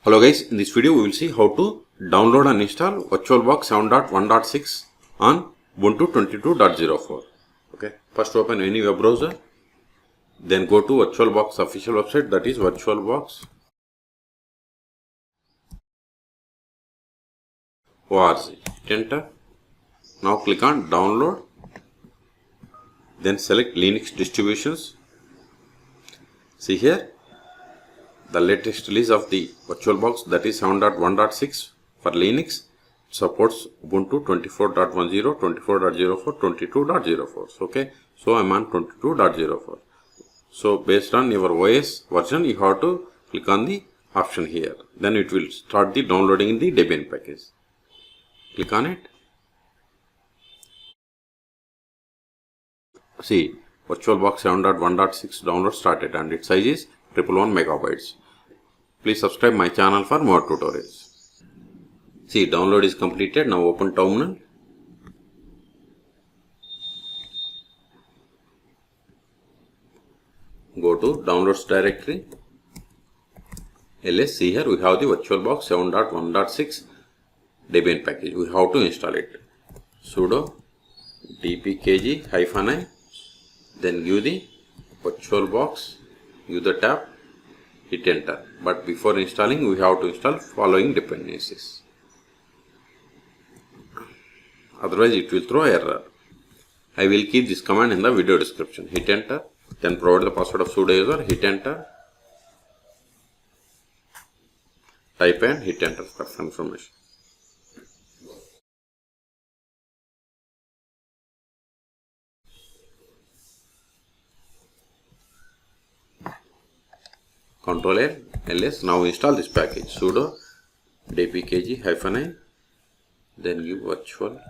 Hello guys, in this video we will see how to download and install VirtualBox 7.1.6 on Ubuntu 22.04. Okay, first open any web browser, then go to VirtualBox official website, that is VirtualBox.org. Enter. Now click on download, then select Linux distributions. See here the latest release of the VirtualBox, that is 7.1.6 for Linux, supports Ubuntu 24.10, 24.04, 22.04. Okay, so I'm on 22.04. So based on your OS version, you have to click on the option here. Then it will start the downloading in the Debian package. Click on it. See, VirtualBox 7.1.6 download started and its size is 111 megabytes. Please subscribe my channel for more tutorials. See, download is completed. Now open terminal. Go to downloads directory. ls. See here we have the VirtualBox 7.1.6 Debian package. We have to install it. Sudo dpkg-i, then give the VirtualBox, give the tab, hit enter. But before installing, we have to install following dependencies. Otherwise, it will throw error. I will keep this command in the video description. Hit enter. Then provide the password of sudo user. Hit enter. Type and hit enter for confirmation. Control L, ls. Now install this package. Sudo dpkg-i, then give virtual,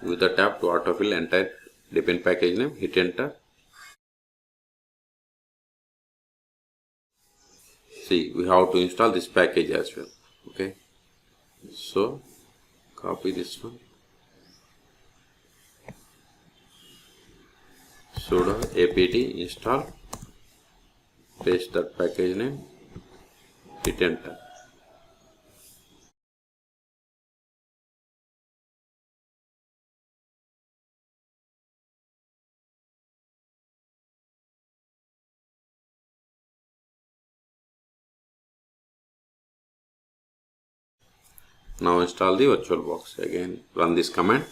use the tab to autofill entire Debian package name. Hit enter. See, we have to install this package as well. Okay, so copy this one. Sudo apt install. Paste that package name, hit enter. Now install the VirtualBox. Again run this command.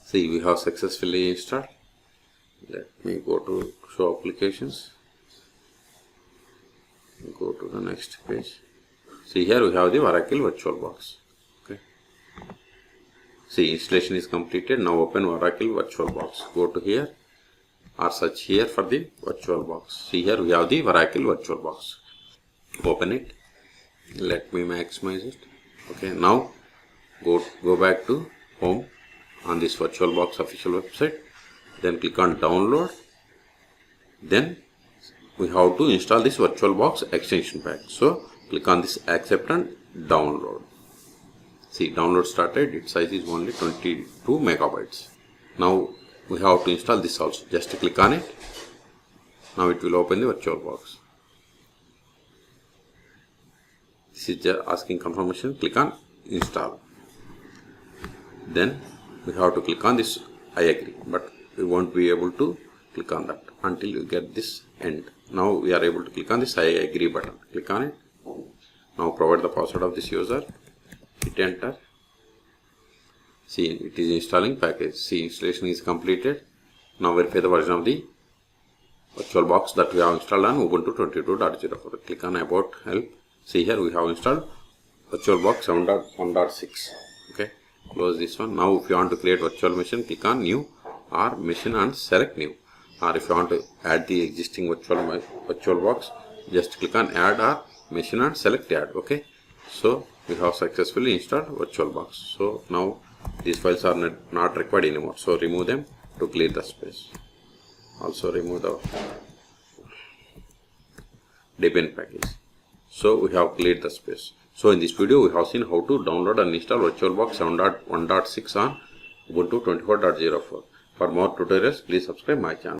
See, we have successfully installed. Let me go to show applications. Go to the next page. See, here we have the Oracle VirtualBox. Okay. See, installation is completed. Now open Oracle VirtualBox. Go to here or search here for the VirtualBox. See, here we have the Oracle VirtualBox. Open it. Let me maximize it. Okay. Now go back to home on this VirtualBox official website. Then click on download. Then we have to install this VirtualBox extension pack. So click on this accept and download. See, download started. Its size is only 22 megabytes. Now we have to install this also. Just click on it. Now it will open the VirtualBox. This is just asking confirmation. Click on install. Then we have to click on this I agree, but we won't be able to click on that until you get this end. Now we are able to click on this I agree button. Click on it. Now provide the password of this user. Hit enter. See, it is installing package. See, installation is completed. Now verify the version of the VirtualBox that we have installed on Ubuntu 22.04. Click on about help. See, here we have installed VirtualBox 7.1.6. Okay. Close this one. Now if you want to create virtual machine, click on new or machine and select new. Or if you want to add the existing VirtualBox, just click on add or machine and select add. Okay. So we have successfully installed VirtualBox. So now These files are not required anymore. So remove them to clear the space. Also remove the depend package. So we have cleared the space. So in this video we have seen how to download and install VirtualBox 7.1.6 on Ubuntu 22.04. For more tutorials, please subscribe my channel.